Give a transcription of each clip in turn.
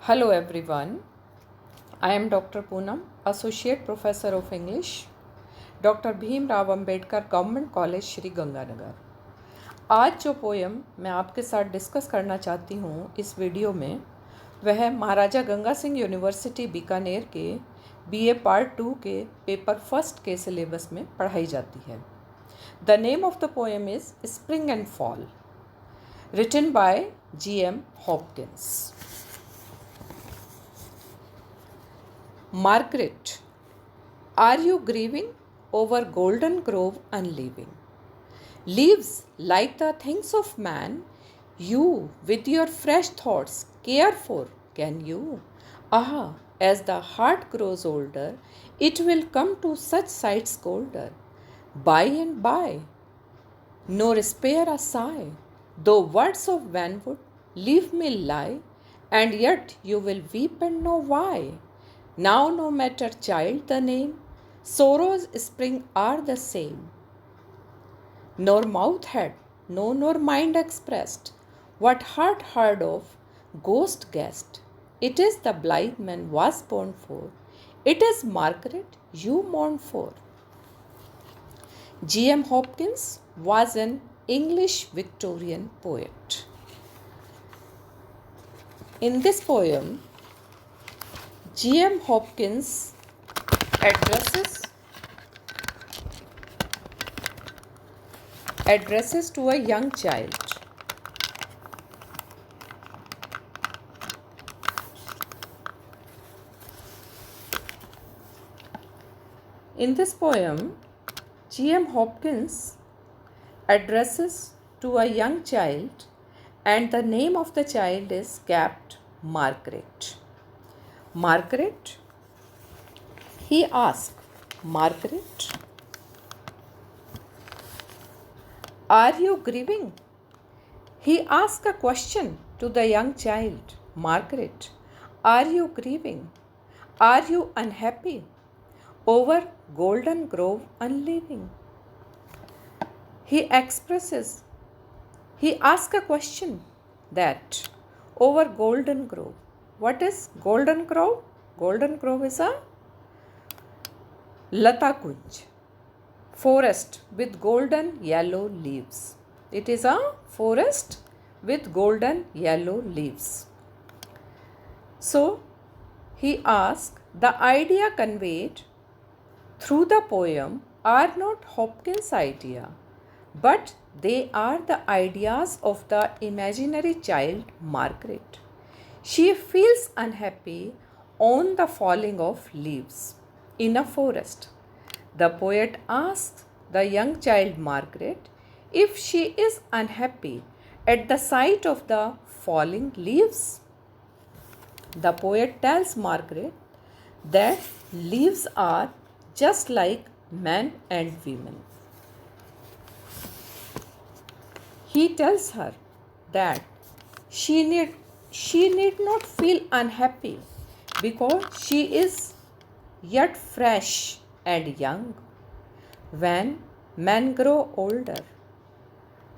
Hello everyone. I am Dr. Poonam, Associate Professor of English, doctor Bhimrao Ambedkar government college Shri Ganganagar. आज जो poem मैं आपके साथ डिस्कस करना चाहती हूँ इस वीडियो में वह महाराजा गंगा सिंह यूनिवर्सिटी बीकानेर के बीए पार्ट 2 के पेपर फर्स्ट के सिलेबस में पढ़ाई जाती है। The name of the poem is spring and fall, written by G.M. Hopkins. Margaret, are you grieving over Golden Grove unleaving? Leaves like the things of man, you with your fresh thoughts care for, can you? Ah, as the heart grows older, it will come to such sights colder. By and by, nor spare a sigh, though words of vanwood leave me lie, and yet you will weep and know why. Now no matter child the name, sorrows spring are the same. Nor mouth had, no nor mind expressed, what heart heard of, ghost guessed. It is the blithe man was born for, it is Margaret you mourn for. G.M. Hopkins was an English Victorian poet. In this poem, G.M. Hopkins addresses to a young child. In this poem, G.M. Hopkins addresses to a young child, and the name of the child is capped Margaret. Margaret, he asked, Margaret, are you grieving? He asked a question to the young child. Margaret, are you grieving? Are you unhappy over Golden Grove unleaving? He asks a question that over Golden Grove. What is Golden Grove? Golden Grove is a Lata Kunj, forest with golden yellow leaves. It is a forest with golden yellow leaves. So he asked, the idea conveyed through the poem are not Hopkins' idea, but they are the ideas of the imaginary child Margaret. She feels unhappy on the falling of leaves in a forest. The poet asks the young child Margaret if she is unhappy at the sight of the falling leaves. The poet tells Margaret that leaves are just like men and women. He tells her that she need not feel unhappy because she is yet fresh and young. When men grow older,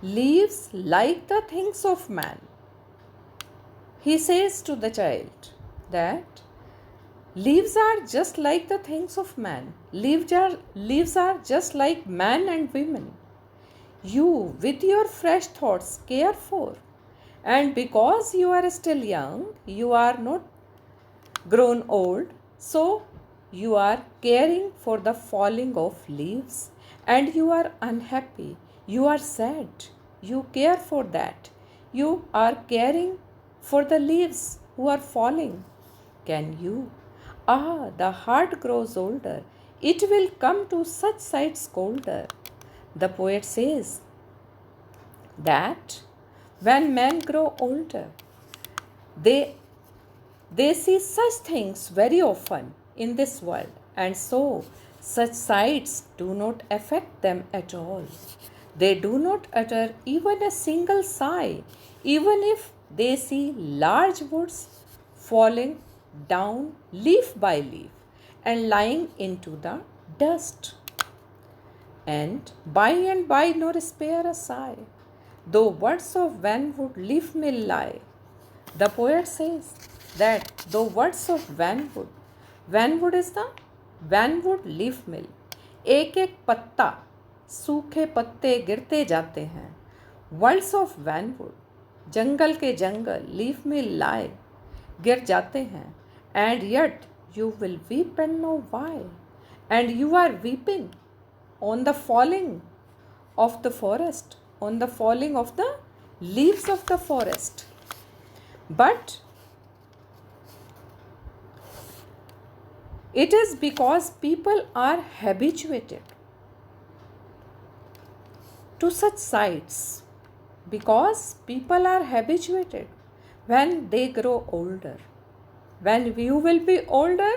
leaves like the things of man. He says to the child that leaves are just like the things of man. Leaves are just like men and women. You, with your fresh thoughts, care for. And because you are still young, you are not grown old, so you are caring for the falling of leaves, and you are unhappy, you are sad, you care for that. You are caring for the leaves who are falling. Can you? Ah, the heart grows older, it will come to such sights colder. The poet says that when men grow older, they see such things very often in this world, and so such sights do not affect them at all. They do not utter even a single sigh, even if they see large woods falling down leaf by leaf and lying into the dust. And by nor spare a sigh, though words of vanwood leave me lie. The poet says that the words of Vanwood is the Vanwood leaf mill. एक एक पत्ता, सूखे पत्ते गिरते जाते हैं. Words of Vanwood, जंगल के जंगल, leaf mill lie, गिर जाते हैं. And yet you will weep and know why. And you are weeping on the falling of the forest, on the falling of the leaves of the forest. But it is because people are habituated to such sights. Because people are habituated when they grow older. When you will be older,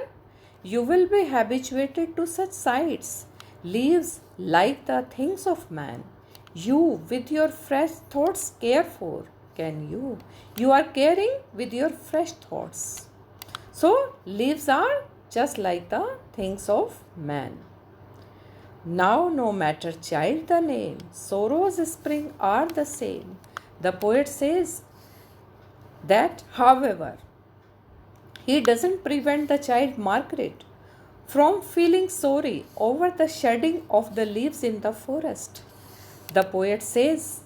you will be habituated to such sights. Leaves like the things of man. You with your fresh thoughts care for. Can you? You are caring with your fresh thoughts. So leaves are just like the things of man. Now no matter child the name, sorrows spring are the same. The poet says that, however, he doesn't prevent the child Margaret from feeling sorry over the shedding of the leaves in the forest. The poet says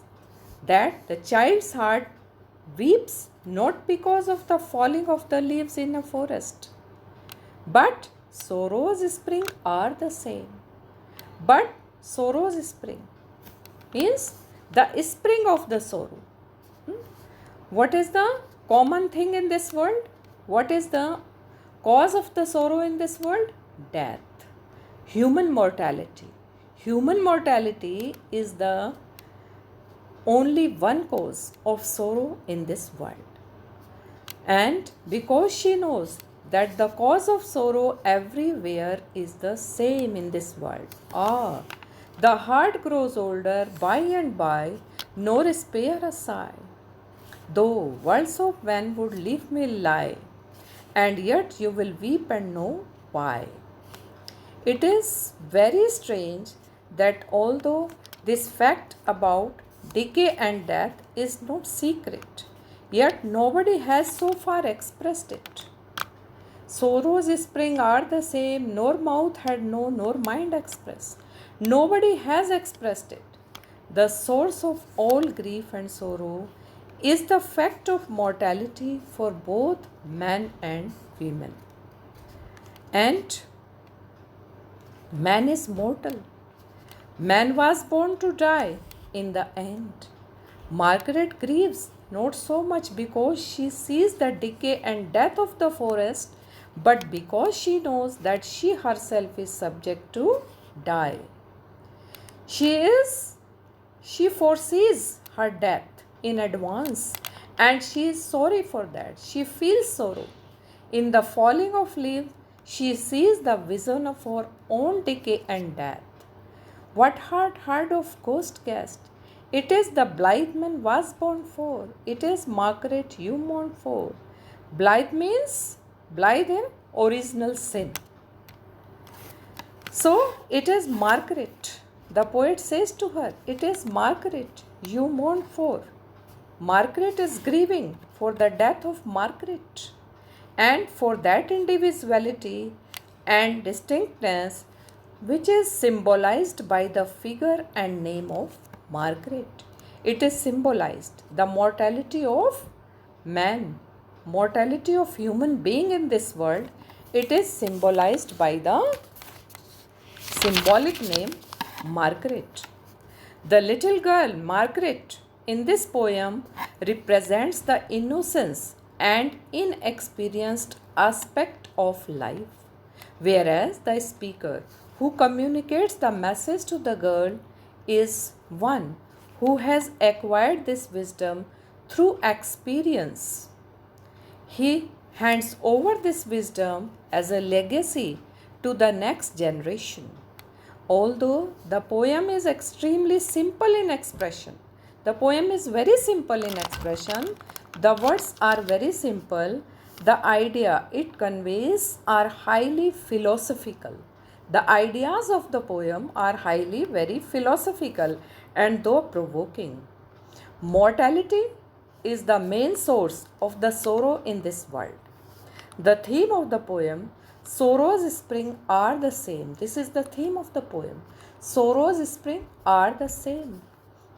that the child's heart weeps not because of the falling of the leaves in a forest, but sorrows spring are the same. But sorrows spring means the spring of the sorrow. What is the common thing in this world? What is the cause of the sorrow in this world? Death. Human mortality. Human mortality is the only one cause of sorrow in this world. And because she knows that the cause of sorrow everywhere is the same in this world. The heart grows older by and by, nor spare a sigh. Though words of Vanwood leaf mill lie, and yet you will weep and know why. It is very strange that although this fact about decay and death is not secret, yet nobody has so far expressed it. Sorrows spring are the same, nor mouth had known, nor mind expressed. Nobody has expressed it. The source of all grief and sorrow is the fact of mortality for both men and women. And man is mortal. Man was born to die in the end. Margaret grieves not so much because she sees the decay and death of the forest, but because she knows that she herself is subject to die. She foresees her death in advance, and she is sorry for that. She feels sorrow. In the falling of leaves, she sees the vision of her own decay and death. What heard of ghost cast? It is the blithe man was born for. It is Margaret you mourn for. Blithe means blithe in original sin. So it is Margaret. The poet says to her, it is Margaret you mourn for. Margaret is grieving for the death of Margaret, and for that individuality and distinctness which is symbolized by the figure and name of Margaret. It is symbolized the mortality of man, mortality of human being in this world. It is symbolized by the symbolic name Margaret. The little girl Margaret in this poem represents the innocence and inexperienced aspect of life, whereas the speaker who communicates the message to the girl is one who has acquired this wisdom through experience. He hands over this wisdom as a legacy to the next generation. Although the poem is extremely simple in expression, the poem is very simple in expression, the words are very simple, the idea it conveys are highly philosophical. The ideas of the poem are highly very philosophical and though provoking. Mortality is the main source of the sorrow in this world. The theme of the poem, sorrow's spring are the same. This is the theme of the poem. Sorrow's spring are the same.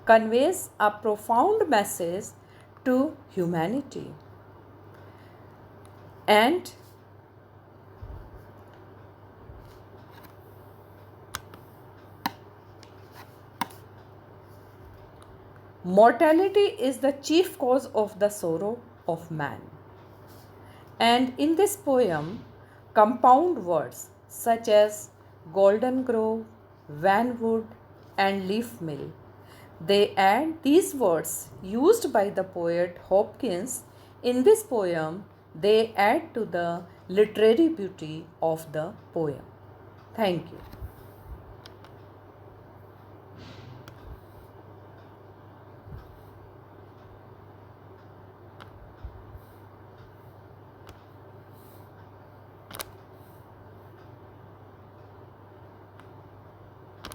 Conveys a profound message to humanity. And mortality is the chief cause of the sorrow of man. And in this poem, compound words such as golden grove, vanwood, and leaf mill, they add these words used by the poet Hopkins in this poem, they add to the literary beauty of the poem. Thank you.